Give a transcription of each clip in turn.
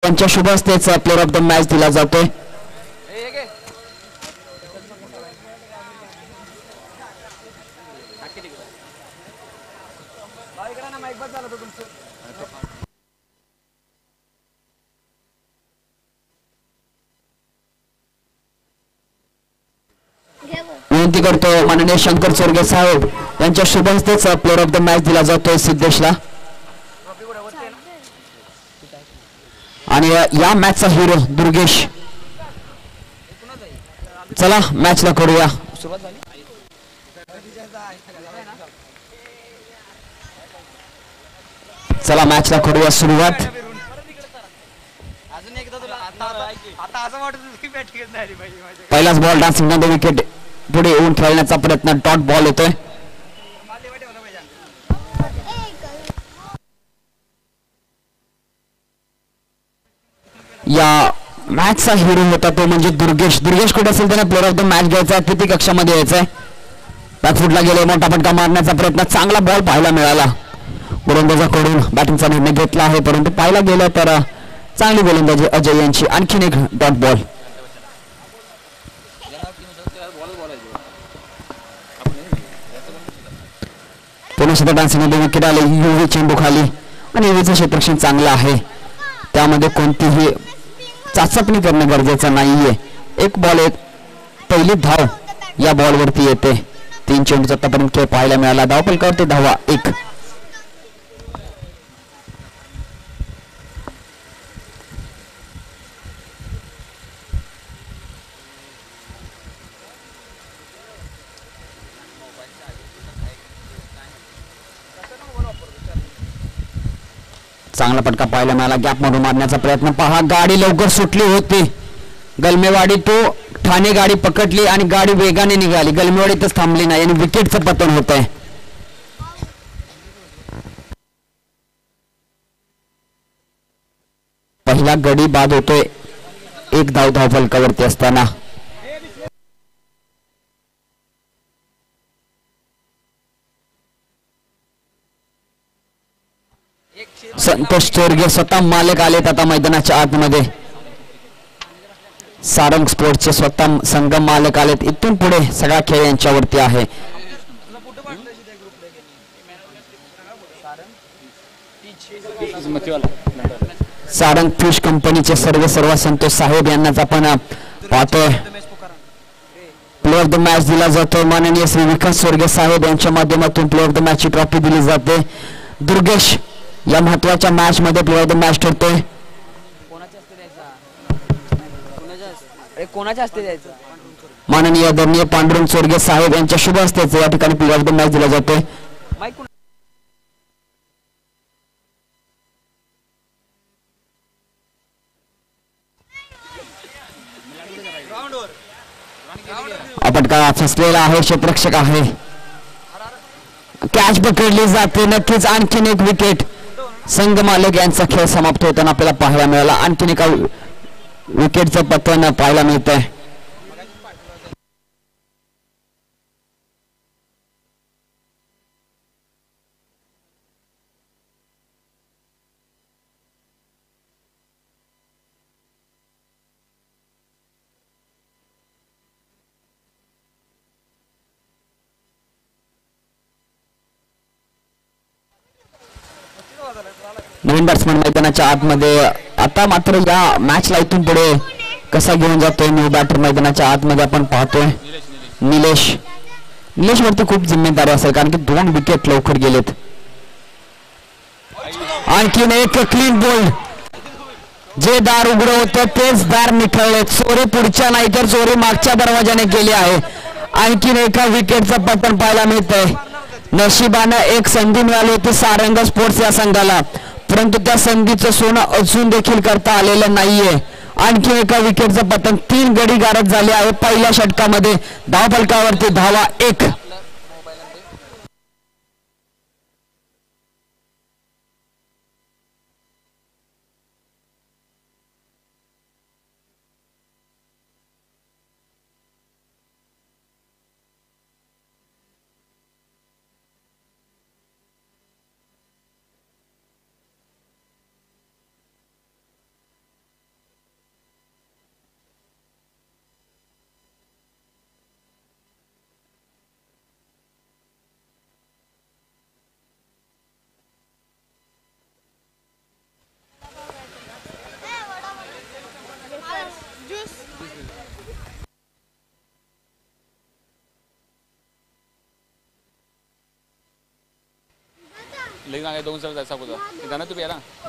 त्यांच्या शुभ हस्तेच player of the match दिला जातोय. विनंती करतो माननीय शंकर चोरगे साहेब यांच्या शुभ हस्तेच प्लेअर ऑफ द मॅच दिला जातोय सिद्धेशला. आणि या मॅचचा हिरो दुर्गेश. चला मॅचला करूया सुरुवात. पहिलाच बॉल डान्सिंग मध्ये विकेट पुढे येऊन खेळण्याचा प्रयत्न. डॉट बॉल येतोय. या मॅचचा हिरो होता तो म्हणजे दुर्गेश. दुर्गेश कुठे असेल त्याने प्लेअर ऑफ द मॅच घ्यायचा. किती कक्षामध्ये यायचंय. बॅकफुटला गेले. मोठा फटका मारण्याचा प्रयत्न. चांगला बॉल पाहायला मिळाला. गोलंदाजाकडून बॅटिंगचा निर्णय घेतला आहे परंतु पाहायला गेलं तर चांगली गोलंदाजी अजय यांची. आणखीन एक डॉट बॉल. पुन्हा सुद्धा डान्सिंगमध्ये विकेट आले. युवी चेंडू खाली आणि युवीचं क्षेत्ररक्षण चांगलं आहे. त्यामध्ये कोणतीही चाचपणी करणं गरजेचं नाहीये. एक बॉल एक पहिली धाव या बॉलवरती येते. 3 चेंडूचा आतापर्यंत खेळ पाहायला मिळाला. धावफलकावरती धावा 1. चांगला फटका पाहायला मिळाला. गॅप मधून मारण्याचा प्रयत्न. पहा गाडी लवकर सुटली होती. गलमेवाडी तो ठाणे गाडी पकडली आणि गाडी वेगाने निघाली. गलमेवाडीतच थांबली नाही आणि विकेटचं पतन होत आहे. पहिला गडी बाद होतोय 1 धाव धावफलकावरती असताना. संतोष चोरगे स्वतः मालक आलेत आता मैदानाच्या आतमध्ये. सारंग स्पोर्ट्सचे स्वतः संघ मालक आलेत. इथून पुढे सगळा खेळ यांच्यावरती आहे. सारंग फिश कंपनीचे सर्व संतोष साहेब यांनाच आपण पाहतोय. प्लेअर ऑफ द मॅच दिला जातोय. माननीय श्री विकास चोरगे साहेब यांच्या माध्यमातून प्लेअर ऑफ द मॅच ची ट्रॉफी दिली जाते. दुर्गेश या महत्वाच्या मॅच मध्ये प्लेअर ऑफ द मॅच ठरतोय. माननीय आदरणीय पांडुरंग चोरगे साहेब यांच्या शुभ हस्ते या ठिकाणी प्लेअर ऑफ द मॅच दिला जातोय. फटका फसलेला आहे. क्षेत्ररक्षक आहे. कॅच पकडली जाते. नक्कीच आणखीन एक विकेट. संघ मालक यांचा खेळ समाप्त होताना आपल्याला पाहायला मिळाला. आणखीन एका विकेटचं पतन पाहायला मिळतंय. नवीन बॅट्समन मैदानाच्या आतमध्ये. आता मात्र या मॅचला इथून पुढे कसा घेऊन जातोय न्यू बॅटर मैदानाच्या आतमध्ये आपण पाहतोय. निलेश वरती खूप जिम्मेदारी असेल कारण की 2 विकेट लवकर गेलेत. आणखीन एक क्लीन बोल्ड. जे दार उघडं होतं तेच दार निखळले. चोरी पुढच्या नाही तर चोरी मागच्या दरवाजाने केली आहे. आणखीन एका विकेटचं पतन पाहायला मिळतंय. नशिबानं एक संधी मिळाली होती सारंग स्पोर्ट्स या संघाला परंतु त्या संधीचं सोनं अजून देखील करता आलेलं नाहीये. आणखी एका विकेटचं पतन. 3 गडी गारद झाले आहे पहिल्या षटकामध्ये. धावफलकावरती धावा 1.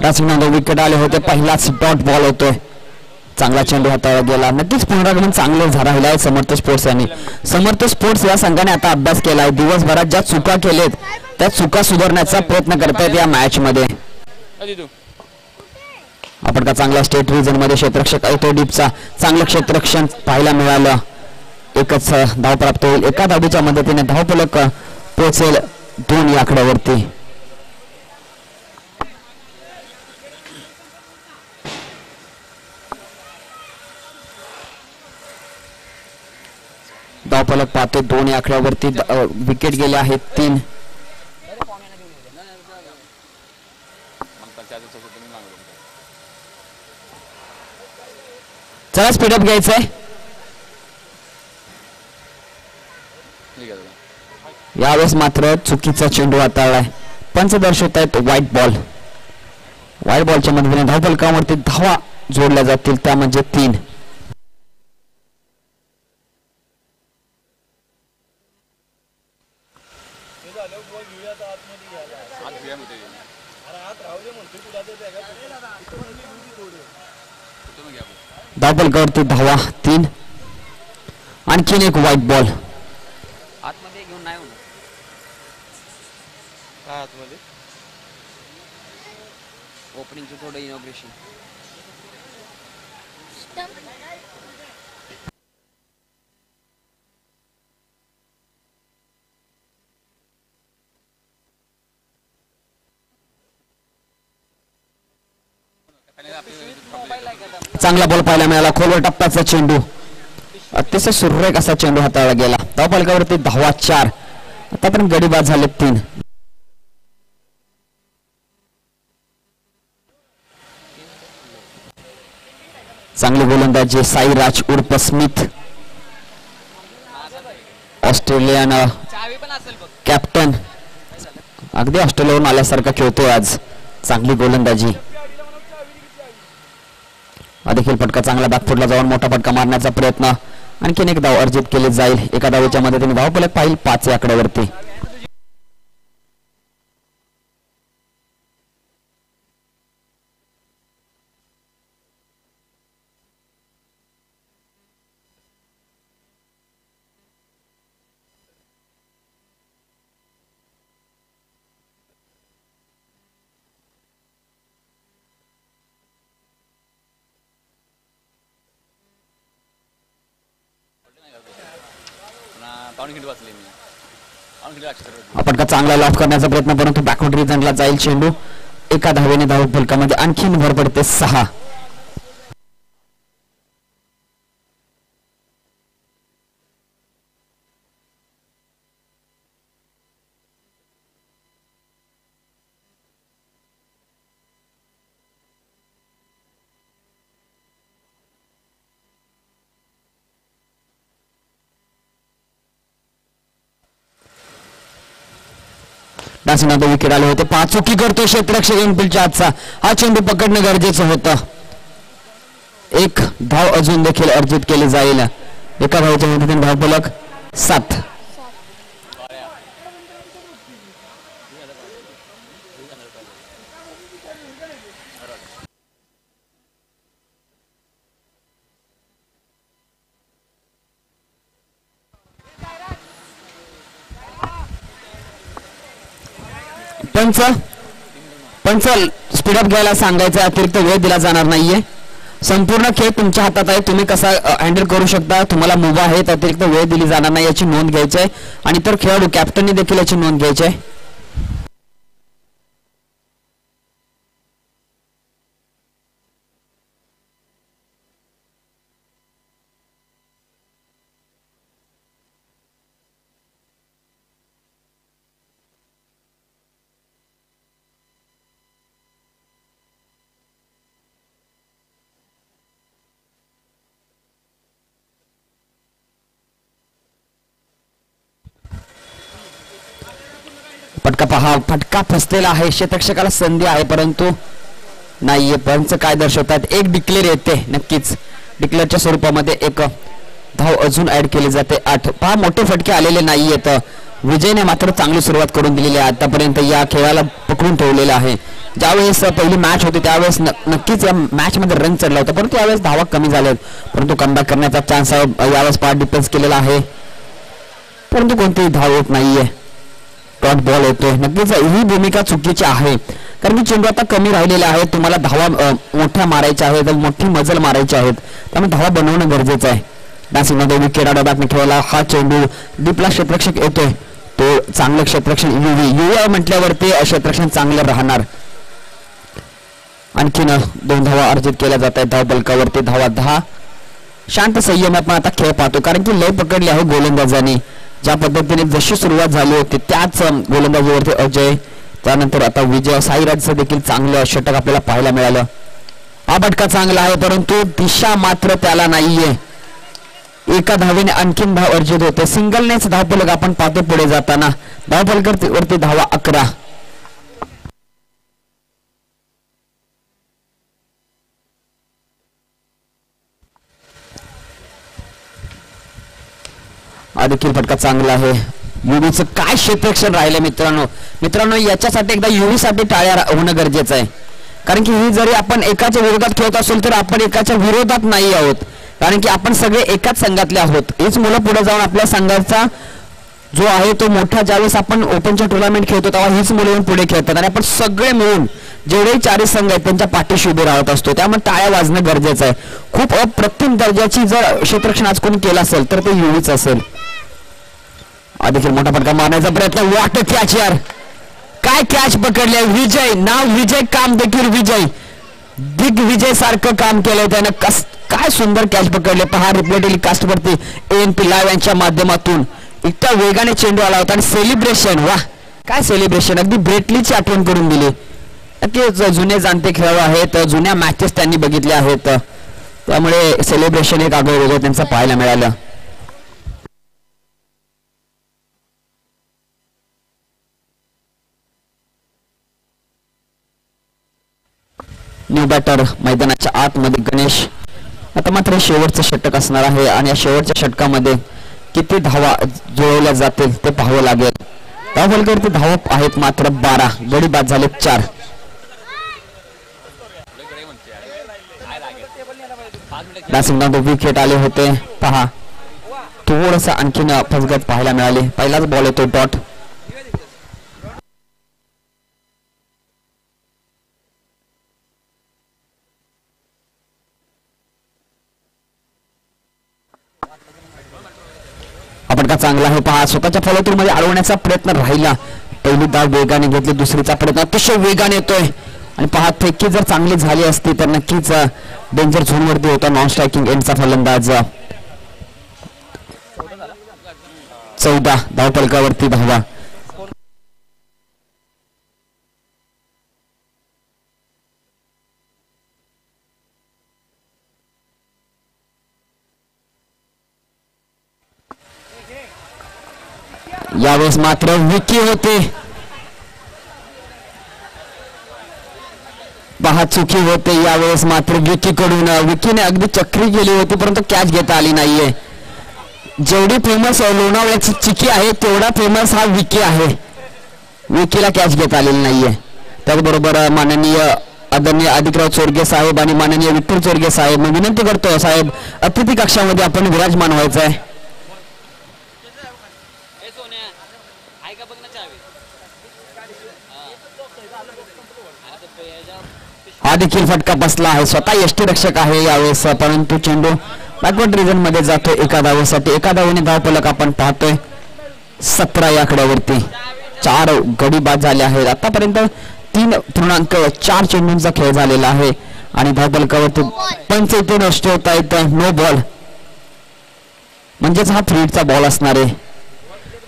राजसिंह विकेट आले होते, पहिलाच डॉट बॉल होतोय, चांगला चेंडू हाताळला गेला. नक्कीच पुनरागमन चांगलं राहिलं आहे समर्थ स्पोर्ट्स यांनी. समर्थ स्पोर्ट्स या संघाने आता अभ्यास केला आहे, दिवसभरात ज्या चुका केलेत त्या चुका सुधारण्याचा प्रयत्न करतायत या मॅच मध्ये. आपण का चांगला स्टेट रिजन मध्ये क्षेत्ररक्षक येतो डीपचा, चांगलं क्षेत्ररक्षण पाहायला मिळालं. एकच धाव प्राप्त होईल, एका धावडीच्या मदतीने धावफलक पोहोचेल 2 या आकड्यावरती. धावफलक पाहतोय 2 या आकड्यावरती. विकेट गेले आहेत 3. चला स्पीडअप घ्यायचंय. यावेळेस मात्र चुकीचा चेंडू हाताळलाय, पंच दर्शवत आहेत व्हाईट बॉल. व्हाईट बॉलच्या मदतीने धावफलकावरती धावा जोडल्या जातील, त्या म्हणजे 3. धावफलकावरती धावा 3. आणखीन एक व्हाईट बॉल. आतमध्ये घेऊन नाही होणार. आतमध्ये ओपनिंगचं थोडं इनॉग्रेशन. चांगला बॉल पाहायला मिळाला, खोलवर टप्प्याचा चेंडू, अतिशय सुरेख असा चेंडू हाताळला गेला. धावफलकावरती धावा 4. आतापर्यंत गडी बाद झाले 3. चांगली गोलंदाजी साईराज उर्फ स्मिथ, ऑस्ट्रेलियन कॅप्टन, अगदी ऑस्ट्रेलियावरून आल्यासारखा खेळतोय आज. चांगली गोलंदाजी, देखील फटका चांगला बॅकफुटला जाऊन मोठा फटका मारण्याचा प्रयत्न. आणखीन एक धाव अर्जित केली जाईल, एका धावेच्या मदतीने धावफलक पाहिल 5 या आकड्यावरती. आपण का चांगला लॉफ करण्याचा प्रयत्न, परंतु बॅकवर्ड रिजनला जाईल चेंडू. एका धावेने धावफलकामध्ये आणखीन भर पडते 6. डासीनादो विकेट आले होते, 5 चुकी करतो क्षेत्ररक्षक एमपीलच्या आजचा. हा चेंडू पकडणं गरजेचं होतं. 1 धाव अजून देखील अर्जित केली जाईल, एका धावच्या मदतीने धावफलक 7. पंच स्पीडअप घ्यायला सांगायचं, अतिरिक्त वेळ दिला जाणार नाहीये. संपूर्ण खेळ तुमच्या हातात आहे, तुम्ही कसा हँडल करू शकता. तुम्हाला मुभा आहे, अतिरिक्त वेळ दिली जाणार नाही याची नोंद घ्यायची आहे. आणि तर खेळाडू कॅप्टनने देखील याची नोंद घ्यायची आहे. फटका पहा, फटका फसलेला आहे, क्षेत्ररक्षकाला संधी आहे परंतु नाहीये. पंच काय दर्शवतात, एक डिक्लेअर येते. नक्कीच डिक्लेअरच्या स्वरूपामध्ये एक धाव अजून ऍड केली जाते 8. पहा मोठे फटके आलेले नाहीयेत. विजयने मात्र चांगली सुरुवात करून दिलेली आहे आतापर्यंत या खेळाला. पकडून ठेवलेलं आहे. ज्यावेळेस पहिली मॅच होती त्यावेळेस नक्कीच या मॅच मध्ये रन चढला होता, परंतु यावेळेस धावा कमी झाल्यात. परंतु कमबॅक करण्याचा चान्स यावेळेस पार डिफेन्स केलेला आहे, परंतु कोणतीही धाव होत नाहीये. डॉट बॉल येतोय. नक्कीच ही भूमिका चुकीची आहे, कारण की चेंडू आता कमी राहिलेला आहे. तुम्हाला धावा मोठ्या मारायच्या आहेत, मोठी मजल मारायची आहेत, त्यामुळे धावा बनवणं गरजेचं आहे. डान्सिंग मध्ये विकेट बॅटने खेळला हा चेंडू डीपला क्षेत्ररक्षक येतोय. तो चांगलं क्षेत्ररक्षण युवी म्हटल्यावरती क्षेत्ररक्षण चांगलं राहणार. आणखीन 2 धावा अर्जित केल्या जात आहेत. धाव बलकावरती धावा 10. शांत संयम आपण आता खेळ पाहतो, कारण की लय पकडली आहे गोलंदाजांनी. ज्या पद्धतीने जशी सुरुवात झाली होती त्याच गोलंदाजीवरती अजय, त्यानंतर आता विजय, साईराजचं देखील चांगलं षटक आपल्याला पाहायला मिळालं. हा फटका चांगला आहे, परंतु दिशा मात्र त्याला नाहीये. एका धावेने आणखीन धाव अर्जित होते. सिंगलनेच धावफलक आपण पाहतो पुढे जाताना. धावफलकावरती धावा 11. हा देखील फटका चांगला आहे. युवीचं काय क्षेत्ररक्षण राहिलं मित्रांनो याच्यासाठी एकदा युवी साठी टाळ्या होणं गरजेचं आहे, कारण की ही जरी आपण एकाच्या विरोधात खेळत असेल तर आपण एकाच्या विरोधात नाही आहोत, कारण की आपण सगळे एकाच संघातले आहोत. हीच मुलं पुढे जाऊन आपल्या संघाचा जो आहे तो मोठा, ज्यावेळेस आपण ओपनच्या टुर्नामेंट खेळतो तेव्हा हीच मुलं येऊन पुढे खेळतात आणि आपण सगळे मिळून जेवढेही 4 संघ आहेत त्यांच्या पाठीशी उभे राहत असतो. त्यामुळे टाळ्या वाजणं गरजेचं आहे. खूप अप्रतिम दर्जाची जर क्षेत्ररक्षण आज कोणी केलं असेल तर ते युवीच असेल. देखील मोठा फटका मारण्याचा प्रयत्न. वाट कॅच यार, काय कॅच पकडले. विजय, नाव विजय, काम देखील विजय, दिग्विजय सारखं काम केलंय त्यानं. काय सुंदर कॅच पकडले. पहा रिप्ले टेलिकास्ट वरती ANP लाईव्ह यांच्या माध्यमातून इतक्या वेगाने चेंडू आला होता आणि सेलिब्रेशन, वा काय सेलिब्रेशन, अगदी ब्रेटलीची आठवण करून दिली. नक्कीच जुने जाणते खेळाडू आहेत, जुन्या मॅचेस त्यांनी बघितल्या आहेत, त्यामुळे सेलिब्रेशन एक आगळं वेगळं त्यांचं पाहायला मिळालं. न्यू बॅटर मैदानाच्या आतमध्ये गणेश. आता मात्र शेवटचं षटक असणार आहे आणि या शेवटच्या षटकामध्ये किती धावा जुळवल्या जातील ते पाहावं लागेल. धावफलकावरती धावा आहेत मात्र 12. गडी बाद झाले 4. विकेट आले होते. पहा थोडंसं आणखीन फसगत पाहायला मिळाली. पहिलाच बॉल येतो डॉट. फटका चांगला आहे. पहा स्वतःच्या फॉलोथ्रू मध्ये अडवण्याचा प्रयत्न राहिला. पहिली धाव वेगाने घेतली, दुसरीचा प्रयत्न अतिशय वेगाने येतोय आणि पहा फेकी जर चांगली झाली असती तर नक्कीच डेंजर झोन वरती होता नॉन स्ट्रायकिंग एंडचा फलंदाज. 14 धावफलकावरती धावा. यावेळेस मात्र विकी होते. पहा चुकी होते यावेळेस मात्र विकीकडून. विकीने अगदी चक्री केली होती परंतु कॅच घेता आली नाहीये. जेवढी फेमस लोणावळ्याची चिकी आहे तेवढा फेमस हा विकी आहे. विकीला कॅच घेता आलेली नाहीये. त्याचबरोबर माननीय आदरणीय अधिकराव चोरगे साहेब आणि माननीय विठ्ठल चोरगे साहेब, मी विनंती करतो साहेब अतिथी कक्षामध्ये आपण विराजमान व्हायचं आहे. हा देखील फटका बसला आहे. स्वतः यष्टीरक्षक आहे यावेळेस, परंतु चेंडू बॅकवर्ड रिजन मध्ये जातो एका धावेसाठी. एका धावेने धावफलक आपण पाहतोय 17 या आकड्यावरती. 4 गडी बाद झाले आहेत. आतापर्यंत 3.4 चेंडूंचा खेळ झालेला आहे आणि धावफलकावरती पंच इथे नष्ट होत आहेत. नो बॉल म्हणजेच हा फ्रीडचा बॉल असणार आहे.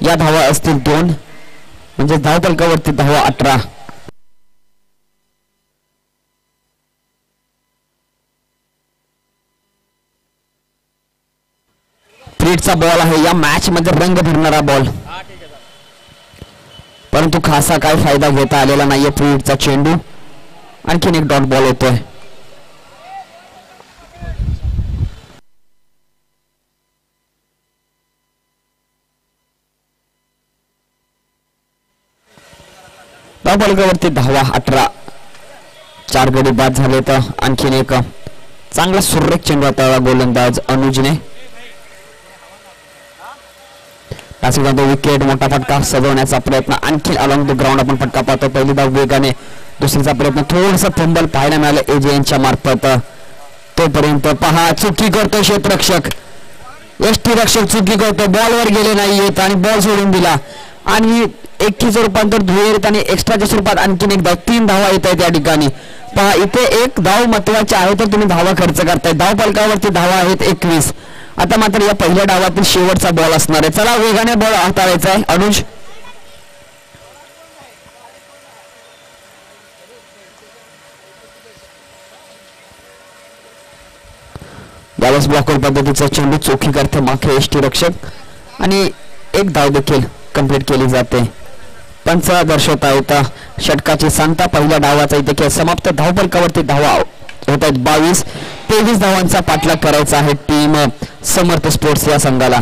या धावा असतील 2 म्हणजे धावफलकावरती धावा 18. फ्रीडचा बॉल आहे. या मॅच मध्ये रंग भरणारा बॉल, परंतु खासा काय फायदा घेता आलेला नाहीये. फ्रीडचा चेंडू. आणखीन एक डॉट बॉल येतोय. धावफलकावरती धावा 18. 4 गडी बाद झाले. तर आणखीन एक चांगला सुरेख चेंडू आता गोलंदाज अनुजने विकेट. मोठा फटका सजवण्याचा प्रयत्न आणखी अलॉंग द ग्राउंड आपण फटका पाहतो. पहिली धाव वेगाने, दुसरीचा प्रयत्न थोडंसं फंबल पाहायला मिळालं एजे यांच्या मार्फत. तोपर्यंत पहा चुकी करतो क्षेत्ररक्षक, यष्टीरक्षक चुकी करतो, बॉलवर गेले नाहीयेत आणि बॉल सोडून दिला आणि एकीचं रूपांतर दुहेरीत आणि एक्स्ट्राच्या स्वरूपात आणखीन एक धाव. 3 धावा येत आहेत या ठिकाणी. पहा इथे एक धाव महत्वाची आहे तर तुम्ही धावा खर्च करताय. धाव फलकावरती धावा आहेत 21. आता मात्र या पहिल्या डावातील शेवटचा बॉल असणार आहे. चला वेगाने बॉल हाताळायचा आहे अनुज. यावेळेस ब्लॉकर पद्धतीचा चेंडू चोखी करते मागे यष्टीरक्षक आणि एक धाव देखील कंप्लीट केली जाते. पंच दर्शवत आहेत षटकाची सांगता. पहिल्या डावाचा इथे खेळ समाप्त. धावफलकावरती धावा होत आहेत 22. 23 धावांचा पाठलाग करायचा आहे टीम समर्थ स्पोर्ट्स या संघाला.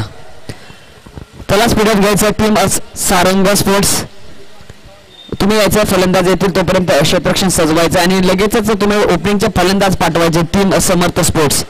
त्याला स्पीडअप घ्यायचं टीम सारंग स्पोर्ट्स. तुम्ही यायचा फलंदाज येतील तोपर्यंत क्षेत्ररक्षण सजवायचं आणि लगेचच तुम्ही ओपनिंगचे फलंदाज पाठवायचे टीम समर्थ स्पोर्ट्स.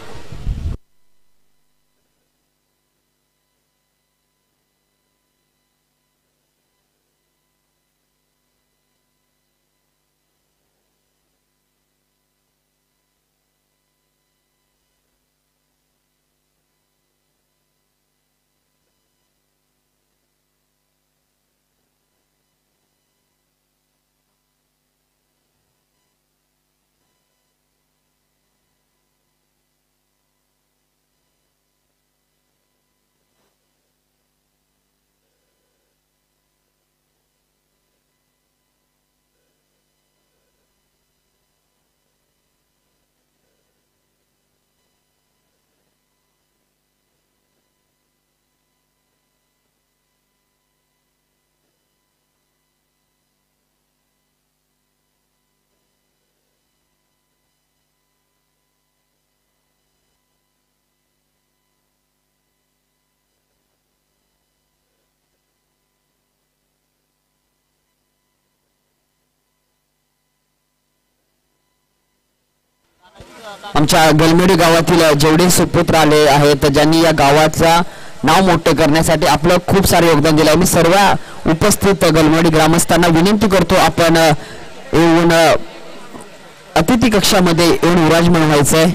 आमच्या गलमेडी गावातील जेवढे सुपुत्र आले आहेत ज्यांनी या गावाचा नाव मोठं करण्यासाठी आपलं खूप सारे योगदान दिलं. मी सर्व उपस्थित गलमेडी ग्रामस्थांना विनंती करतो आपण येऊन अतिथी कक्षामध्ये येऊन विराजमान व्हायचंय.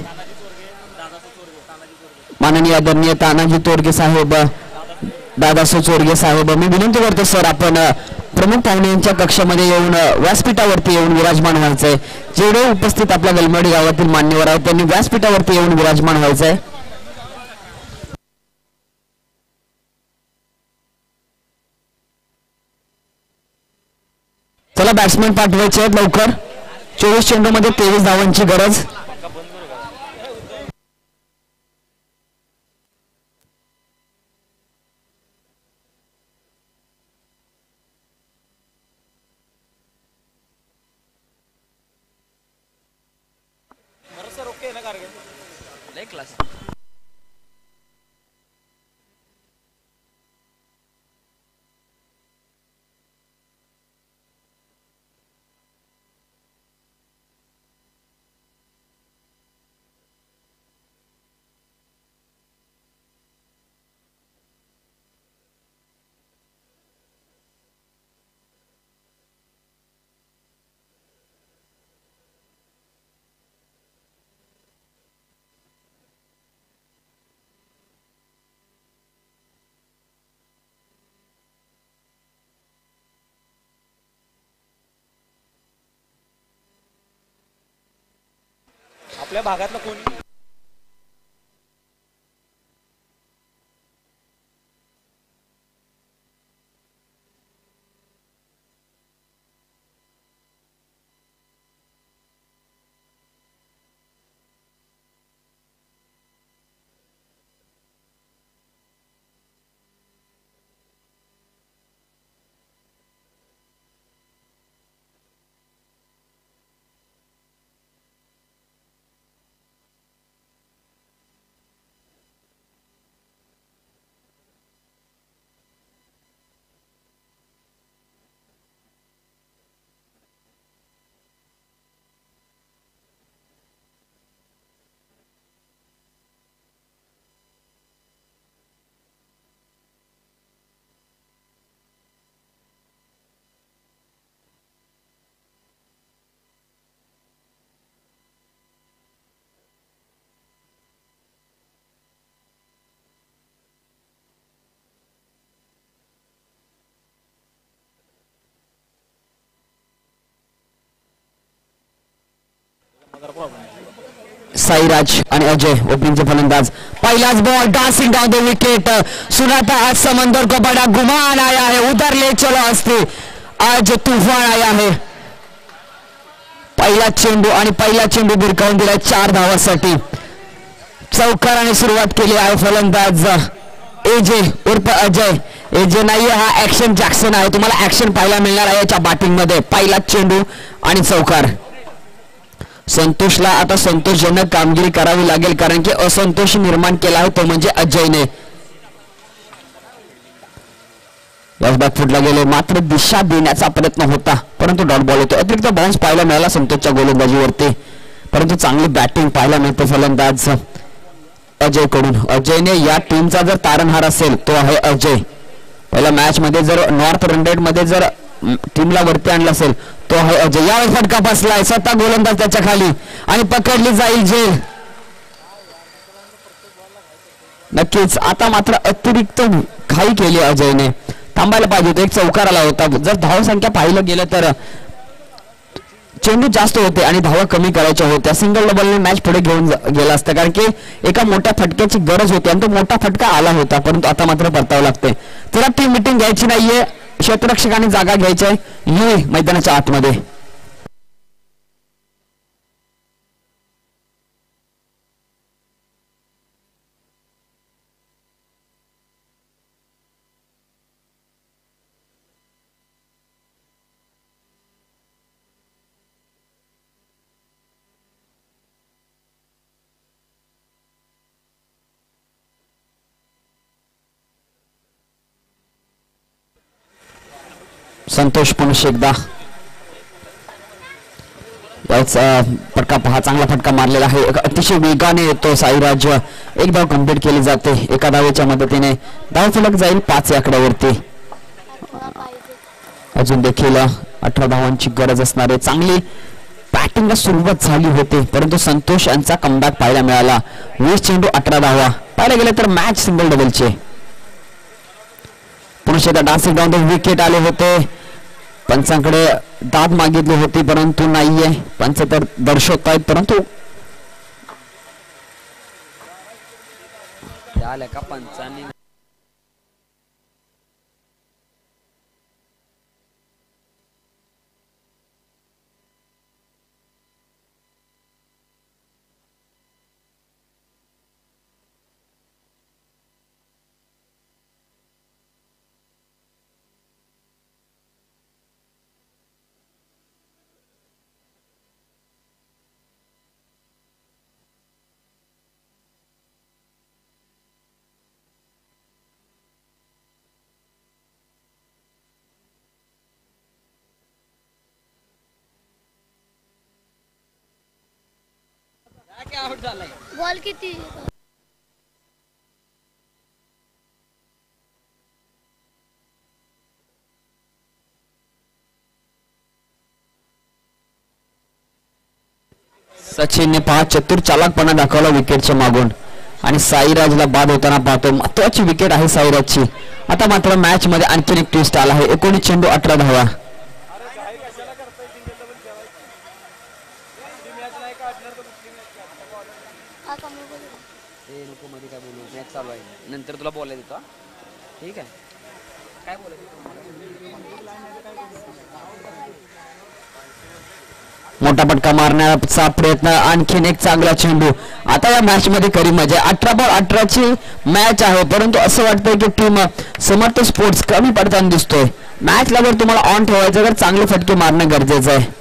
माननीय आदरणीय तानाजी तोडगे साहेब, दादासो चोरगे साहेब, मी विनंती करतो सर आपण प्रमुख पाहुण्यांच्या कक्षामध्ये येऊन व्यासपीठावरती येऊन विराजमान व्हायचंय. जेवढे उपस्थित आपल्या गलमेडी गावातील मान्यवर आहेत त्यांनी व्यासपीठावरती येऊन विराजमान व्हायचंय. चला बॅट्समॅन पाठवायचे आहेत लवकर. 24 चेंडू मध्ये 23 धावांची गरज. क्लास आपल्या भागातला कोणी साईराज आणि अजय ओपनिंगचे फलंदाज. पहिलाच ball dancing down the wicket. सुनाता आज समंदर को बड़ा गुमान आया है, उधर ले चलो हस्ती, आज तूफान आया है. पहिला चेंडू आणि पहिला चेंडू भिरकावून दिलाय 4 धावांसाठी. चौकाराने सुरुवात केली आहे फलंदाज एजे उर्फ अजय. एजे नाहीये, हा ऍक्शन जॅक्सन आहे. तुम्हाला ऍक्शन पाहायला मिळणार आहे याच्या बॅटिंग मध्ये. पहिला चेंडू आणि चौकार. संतोषला आता संतोषजनक कामगिरी करावी लागेल, कारण की असंतोष निर्माण केला आहे तो म्हणजे अजयने. बॅकफुटला गेले, मात्र दिशा देण्याचा प्रयत्न होता परंतु डॉट बॉल होतो. अतिरिक्त बाउन्स पाहायला मिळाला संतोषच्या गोलंदाजीवरती, परंतु चांगली बॅटिंग पाहायला मिळते फलंदाज अजय कडून. अजयने या टीमचा जर तारणहार असेल तो आहे अजय. पहिल्या मॅच मध्ये जर नॉर्थ रनरेट मध्ये जर टीमला वरती आणलं असेल तो आहे अजय. यावेळी फटका बसलाय, स्वतः गोलंदाज त्याच्या खाली आणि पकडली जाईल जेल. नक्कीच आता मात्र अतिरिक्त घाई केली अजयने, थांबायला पाहिजे होतं. एक चौकार आला होता. जर धावसंख्या पाहिलं गेलं तर चेंडू जास्त होते आणि धावा कमी करायच्या होत्या. सिंगल डबलने मॅच पुढे घेऊन गेला असतं, कारण की एका मोठ्या फटक्याची गरज होती आणि तो मोठा फटका आला होता, परंतु आता मात्र परतावं लागते. जरा टीम मिटिंग घ्यायची नाहीये, क्षेत्ररक्षकांनी जागा घ्यायची आहे युए मैदानाच्या आतमध्ये. संतोष पुन्हा एकदा फटका पहा, चांगला फटका मारलेला आहे. अतिशय वेगाने येतो साईराज. एक धाव कंप्लीट केली जाते एका धावेच्या मदतीने. धाव फलक जाईल 5 आकड्यावरती. अजून देखील 18 धावांची गरज असणारे. चांगली बॅटिंगला सुरुवात झाली होती, परंतु संतोष यांचा कमबॅक पाहायला मिळाला. 20 चेंडू 18 धावा. पाहायला गेले तर मॅच सिंगल डबलचे. पुन्हा एकदा डान्सिंग डाउन द विकेट आले होते. पंचांकडे दाद मागितली होती परंतु नाहीये. पंच तर दर्शवत आहेत परंतु आल्या का पंचांनी. बॉल किती. सचिनने पहा चतुर चालाकपणा दाखवला विकेटच्या मागून आणि साईराजला बाद होताना पाहतो. महत्वाची विकेट आहे साईराजची. आता मात्र मॅच मध्ये आणखी एक ट्विस्ट आला आहे. 19 चेंडू 18 धावा. चालू आहे, नंतर तुला बोलायला देतो. ठीक आहे, काय बोलायचं. मोठा फटका मारण्याचा प्रयत्न, आणखीन एक चांगला चेंडू. आता या मॅच मध्ये खरी मजा. 18 बॉल 18 ची मॅच आहे, परंतु असं वाटतंय की टीम समर्थ स्पोर्ट्स कमी पडताना दिसतोय. मॅचला जर तुम्हाला ऑन ठेवायचं तर चांगले फटके मारणं गरजेचं आहे.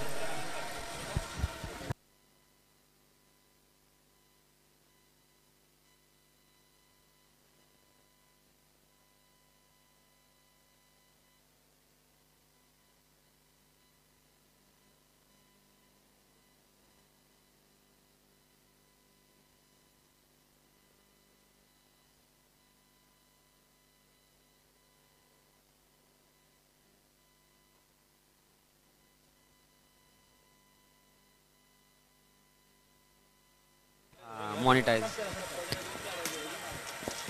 मॉनिटाइज.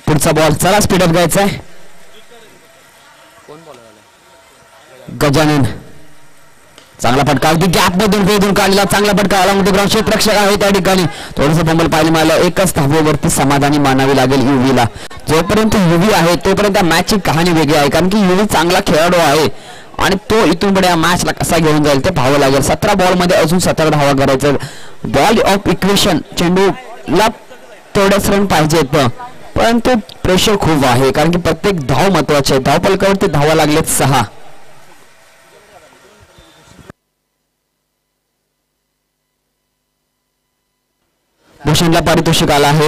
पुढचा बॉल चला स्पीडअप घ्यायचा आहे. कोण बॉलर आला. गजानन चांगला फटका अगदी गॅप मधून वेधून काढलेला चांगला फटका आला मध्ये ग्राउंड क्षेत्ररक्षक आहे त्या ठिकाणी थोडंसं फंबल पाहायला मिळालं. एकच धावेवरती समाधानी मानावी लागेल युवीला. जोपर्यंत युवी आहे तोपर्यंत मॅचची कहाणी वेगळी आहे कारण की युवी चांगला खेळाडू आहे आणि तो इथून पुढे या मॅचला कसा घेऊन जाईल ते पाहावं लागेल. 17 बॉल मध्ये अजून 17 धावा करायचं. बॉल ऑफ इक्वेशन चेंडूला तेवढेच रन पाहिजेत परंतु प्रेशर खूप आहे कारण की प्रत्येक धाव महत्वाचे आहे. धावफलकावरती धावा लागलेत 6. भूषणला पारितोषिक आला आहे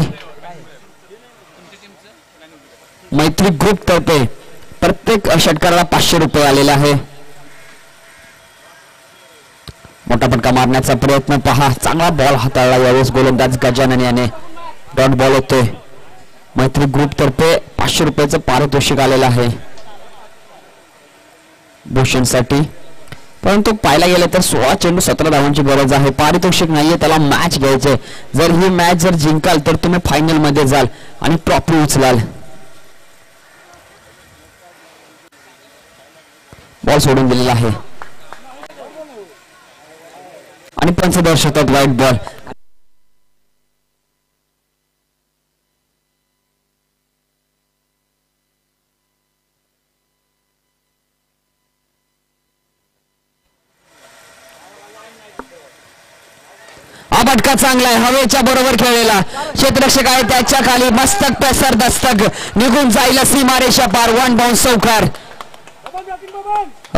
मैत्री ग्रुप तर्फे. प्रत्येक षटकाराला 500 रुपये आलेला आहे. मोठा फटका मारण्याचा प्रयत्न पहा. चांगला बॉल हाताळला यावेळेस गोलंदाज गजानन याने. डॉट बॉल होतोय. मैत्री ग्रुप तर्फे 500 रुपयाचं पारितोषिक आलेलं आहे भूषणसाठी. परंतु पाहायला गेलं तर 16 चेंडू 17 धावांची गरज आहे. पारितोषिक नाहीये त्याला मॅच घ्यायचंय. जर ही मॅच जर जिंकाल तर तुम्ही फायनल मध्ये जाल आणि ट्रॉफी उचलाल. बॉल सोडून दिलेला आहे आणि पंच दर्शवतात वाईट बॉल. हा फटका चांगला आहे हवेच्या बरोबर खेळलेला. क्षेत्ररक्षक आहे त्याच्या खाली मस्तक पेसर दस्तक निघून जाईल सीमारेषा पार. 1 बाउन्स चौकार.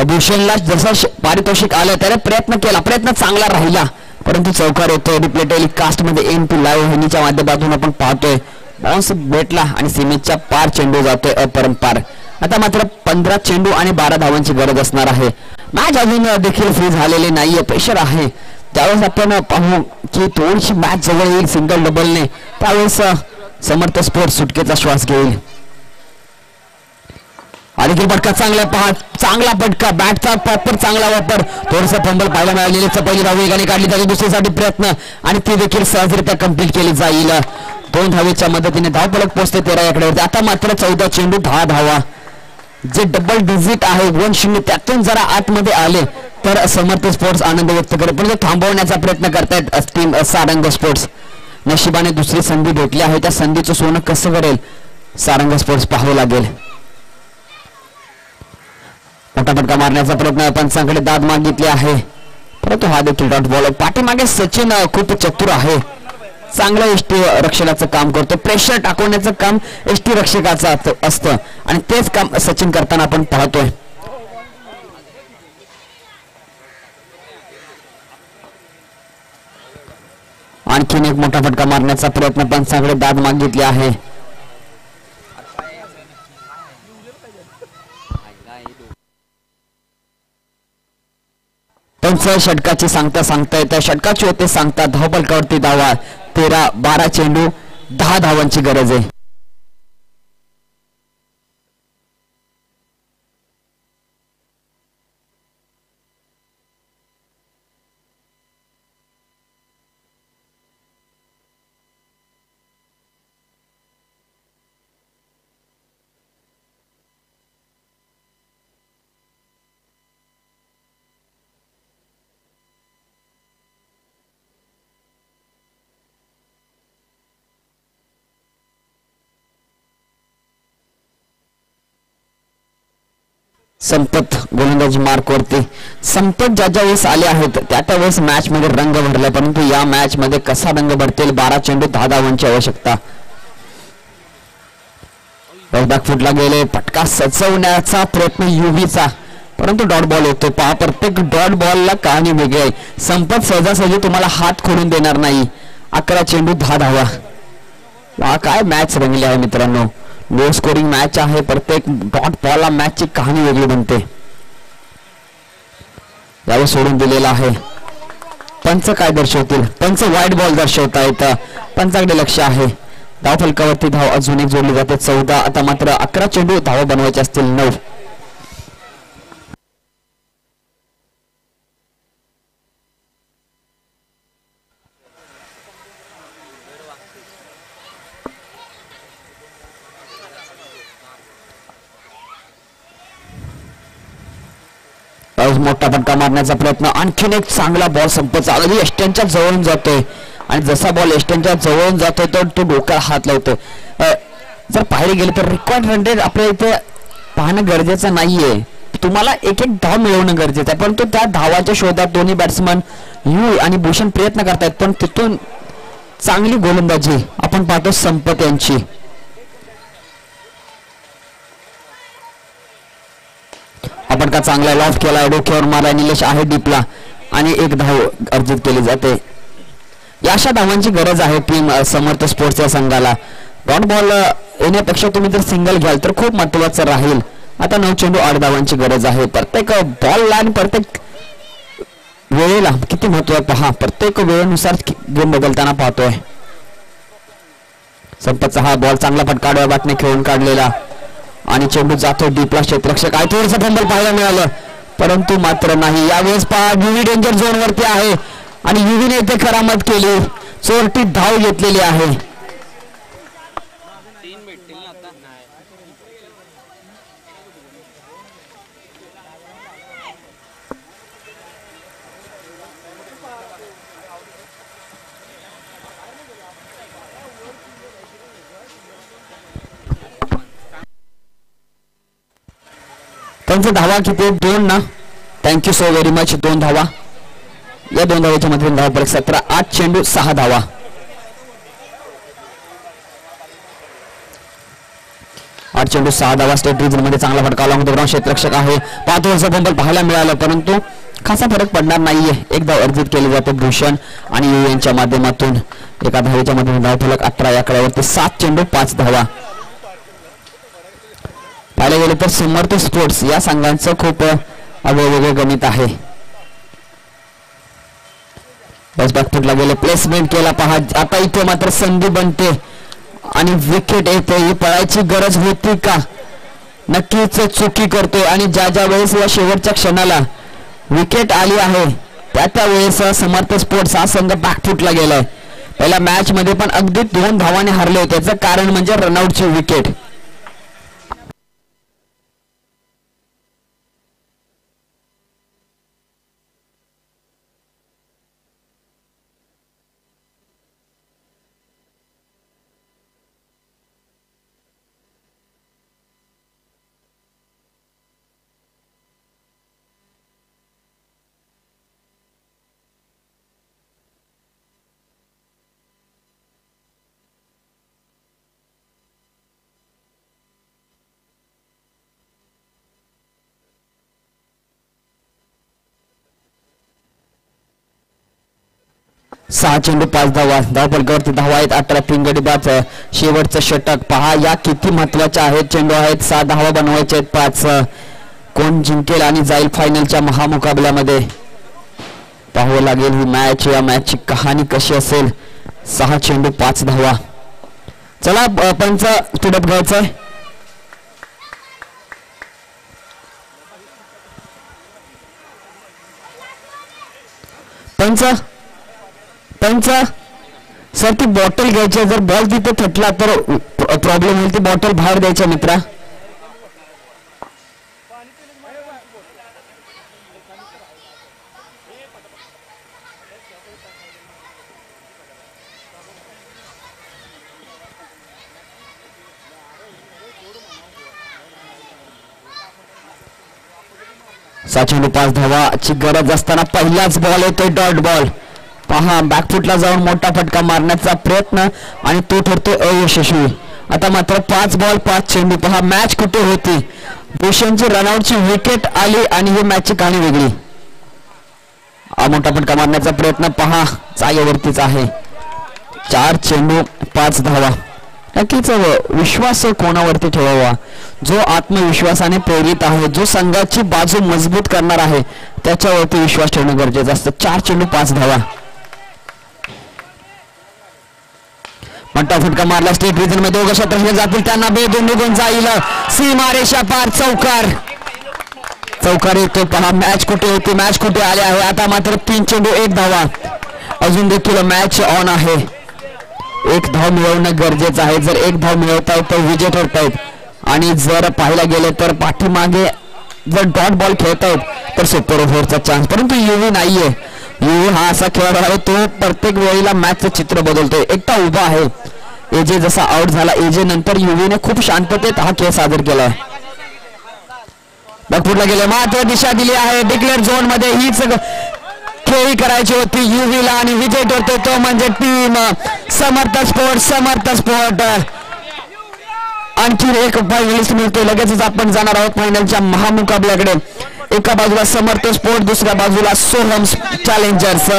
भूषणला जसं पारितोषिक आलं त्याने प्रयत्न केला. प्रयत्न चांगला राहिला परंतु चौकार येतोय. रिप्ले टेलिकास्ट मध्ये एन2 लाईव्ह हिनीच्या माध्यमातून आपण पाहतोय. बाउन्स भेटला आणि सीमेच्या पार चेंडू जातोय अपरंपार. आता मात्र 15 चेंडू आणि 12 धावांची गरज असणार आहे. मॅच अजून देखील फ्री झालेली नाहीये. प्रेशर आहे. त्यावेळेस आपण पाहू की थोडीशी मॅच जवळ येईल सिंगल डबलने. त्यावेळेस समर्थ स्पोर्ट्स सुटकेचा श्वास घेईल. आणि फटका चांगला पहा. चांगला फटका बॅटचा प्रॉपर चांगला वापर. थोडंसं फंबल पाहायला मिळालेली. पहिली धाव वेगाने काढली जाते. दुसरीसाठी प्रयत्न आणि ती देखील सहजरित्या कंप्लीट केली जाईल. 2 धावेच्या मदतीने धावफलक पोहोचते 13 आकड्यावरती. आता मात्र 14 चेंडू 10 धावा. जे डबल डिजिट आहे 1-0 त्यातून जरा आतमध्ये आले तर समर्थ स्पोर्ट्स आनंद व्यक्त करेल पण थांबवण्याचा प्रयत्न करतायत टीम सारंग स्पोर्ट्स. नशिबाने दुसरी संधी भेटली आहे. त्या संधीचं सोनं कसं करेल सारंग स्पोर्ट्स पाहावं लागेल. मोठा फटका मारण्याचा प्रयत्न पंचांकडे दाद मागितली आहे परंतु हा देखील डॉट बॉल. पाठीमागे सचिन खूप चतुर आहे. चांगलं एसटी रक्षणाचं काम करतो. प्रेशर टाकवण्याचं काम एसटी रक्षकाचं असतं आणि तेच काम सचिन करताना आपण पाहतोय. आणखीन एक मोठा फटका मारण्याचा प्रयत्न पंचांकडे दाद मागितली आहे. पंच षटकाची सांगता येतं. षटकाची होते सांगता. धावफलकावरती धावा 13. 12 चेंडू 10 धावांची गरज आहे. संपत गोलंदाजी मार्क वरती. संपत ज्या वेळेस आले आहेत त्या वेळेस मॅच मध्ये रंग भरलाय परंतु या मॅच मध्ये कसा रंग भरतील. 12 चेंडू 10 धावांची आवश्यकता. फुटला गेले. फटका सचवण्याचा प्रयत्न युवीचा परंतु डॉट बॉल होतो. पहा प्रत्येक डॉट बॉलला कहाणी वेगळी आहे. संपत सहजासहजी तुम्हाला हात खोलून देणार नाही. 11 चेंडू 10 धावा. काय मॅच रंगली आहे मित्रांनो. लो स्कोरिंग मॅच आहे. प्रत्येक डॉट बॉलला मॅचची कहाणी वेगळी बनते. यावेळी सोडून दिलेला आहे. पंच काय दर्शवतील. पंच वाईट बॉल दर्शवतायत. पंचाकडे लक्ष आहे. धावफलकावरती धाव अजून एक जोडली जाते 14. आता मात्र 11 चेंडू धावा बनवायचे असतील 9. मोठा फटका मारण्याचा प्रयत्न, आणखीन एक चांगला बॉल संपत चालू एस्टनच्या जवळून जातोय आणि जसा बॉल एस्टनच्या जवळून जातोय तर तो डोक्याला हात लावतोय. जर पाहिले गेले तर रिक्वायर्ड रन रेट आपल्या इथे पाहणं गरजेचं नाहीये, तुम्हाला एक एक धाव मिळवणं गरजेचं आहे. परंतु त्या धावाच्या शोधात दोन्ही बॅट्समन यू आणि भूषण प्रयत्न करतायत, पण तिथून चांगली गोलंदाजी आपण पाहतो संपत यांची. आपण का चांगला लॉफ केला, डोक्यावर मारला, निलेश आहे डीपला आणि एक धाव अर्जित केली जाते. या अशा धावांची गरज आहे टीम समर्थ स्पोर्ट्स या संघाला. डॉट बॉल येण्यापेक्षा तुम्ही जर सिंगल घ्याल तर खूप महत्वाचं राहील. आता 9 चेंडू 8 धावांची गरज आहे. प्रत्येक बॉलला आणि प्रत्येक वेळेला किती महत्व आहे पहा. प्रत्येक वेळेनुसार गेम बदलताना पाहतोय. संपतचा हा बॉल चांगला फटका आडव्या बाटने खेळून काढलेला आणि चेंडू जातो डीपला. क्षेत्ररक्षक आहे, थोडंसं फंबल पाहायला मिळालं परंतु मात्र नाही. यावेळेस पहा युवी डेंजर झोन वरती आहे आणि युवीने इथे करामत केली, चोरटी धाव घेतलेली आहे. त्यांचे धावा किती? 2 ना. Thank you so very much. 2 धावा. या 2 धावाच्या मध्ये धाव फरक 17. 8 चेंडू 6 धावा. 8 चेंडू 6 धावा. स्टेट रिजन मध्ये चांगला फटका लावून ग्राउंड क्षेत्ररक्षक आहे. 5 ओव्हरचा फंबल पाहायला मिळालं परंतु खासा फरक पडणार नाहीये. एक धाव अर्जित केली जाते भूषण आणि यू यांच्या माध्यमातून. एका धावेच्या मध्ये धाव फलक 18. या कडे 7 चेंडू 5 धावा. पाहायला गेले तर समर्थ स्पोर्ट्स या संघांचं खूप वेगवेगळे गणित आहे. बस बॅकफुटला गेले, प्लेसमेंट केला पहा. आता इथे मात्र संधी बनते आणि विकेट येते. ही पळायची गरज होती का? नक्कीच चुकी करतोय आणि ज्या ज्या वेळेस या शेवटच्या क्षणाला विकेट आली आहे त्या वेळेस समर्थ स्पोर्ट्स हा संघ बॅकफुटला गेलाय. पहिल्या मॅच मध्ये पण अगदी 2 धावाने हारले होते. त्याचं कारण म्हणजे रनआउटची विकेट. सहा चेंडू 5 धावा. धावफलकावरती धावा आहेत 18. 3 गडी बाद. शेवटचं षटक पहा. या किती महत्वाच्या आहेत. चेंडू आहेत 6 धावा बनवायचे आहेत 5. कोण जिंकेल आणि जाईल फायनलच्या महामुकाबल्यामध्ये पाहावं लागेल ही मॅच. या मॅचची कहाणी कशी असेल. 6 चेंडू 5 धावा. चला पंच स्टुडप घ्यायचंय. पंच सर ती बॉटल घ्यायची. जर बॉल तिथे थटला तर प्रॉब्लेम होईल. ती बॉटल बाहेर द्यायच्या मित्रा. चेंडू 5 धावाची गरज असताना पहिलाच बॉल येतोय डॉट बॉल. पहा बॅकफुटला जाऊन मोठा फटका मारण्याचा प्रयत्न आणि तो ठरतोय अयशस्वी. आता मात्र 5 बॉल 5 चेंडू. पहा मॅच कुठे होती. भूषणची रनआउटची विकेट आली आणि ही मॅचची कहाणी वेगळी. मोठा फटका मारण्याचा प्रयत्न पहा जागेवरतीच आहे. 4 चेंडू 5 धावा. नक्कीच विश्वास कोणावरती ठेवावा. जो आत्मविश्वासाने प्रेरित आहे, जो संघाची बाजू मजबूत करणार आहे त्याच्यावरती विश्वास ठेवणं गरजेचं असतं. 4 चेंडू 5 धावा. मोठा फटका मारला. स्टेट रिजन मध्ये 2 क्षेत्ररक्षक जातील. त्यांना बेधून निघून जाईल. सीमारेषा पार. चौकार येतो. पहा मॅच कुठे होती. मॅच कुठे आले आहे. आता मात्र 3 चेंडू 1 धावा. अजून देखील मॅच ऑन आहे. 1 धाव मिळवणं गरजेचं आहे. जर 1 धाव मिळवतायत तर विजय ठरतायत आणि जर पाहायला गेले तर पाठीमागे जर डॉट बॉल खेळतायत तर सुपर ओव्हरचा चान्स, परंतु युवी नाहीये. युवी हा असा खेळाडू आहे तो प्रत्येक वेळेला मॅचचं चित्र बदलतोय. एकटा उभा आहे. एजे जसा आउट झाला, एजे नंतर युवीने खूप शांततेत हा खेळ सादर केलाय. बॅकफुटला गेले, मात्र दिशा दिली आहे. डिक्लेअर झोन मध्ये हीच खेळी करायची होती युवीला आणि विजय ठरतो तो म्हणजे टीम समर्थ स्पोर्ट. आणखी एक फायनलिस्ट मिळतो. लगेचच आपण जाणार आहोत फायनलच्या महामुकाबल्याकडे. एका बाजूला समर्थ स्पोर्ट, दुसऱ्या बाजूला सोहम चॅलेंजर्स.